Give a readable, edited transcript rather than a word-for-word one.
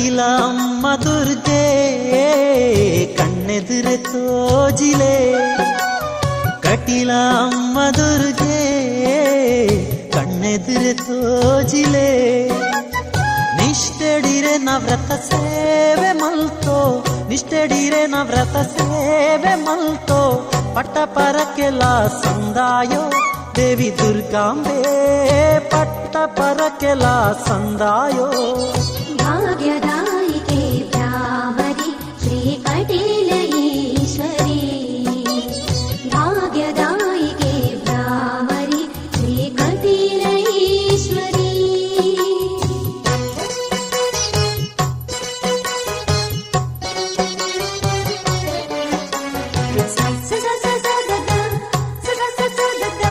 ಕಟೀಲ ಅಮ್ಮ ದುರ್ಗೆ ಕಣ್ಣೆದುರೆ ತೋಜಿಲೆ ಕಟೀಲ ಅಮ್ಮ ದುರ್ಗೆ ಕಣ್ಣೆದುರೆ ತೋಜಿಲೆ ನಿಷ್ಠೆಡಿರೆ ನವ್ರತ ಸೇವೆ ಮಲ್ತೋ ನಿಷ್ಠೆಡಿರೆ ನವ್ರತ ಸೇವೆ ಮಲ್ತೋ ಪಟ್ಟ ಪರಕೆಲ ಸಂದಾಯೋ ದೇವಿ ದುರ್ಗಾಂಬೆ ಪಟ್ಟ ಪರಕೆಲ ಸಂದಾಯೋ ಭಾಗ್ಯದಾಯಿಕೆ ಭ್ರಾಮರಿ ಶ್ರೀ ಕಟೀಲ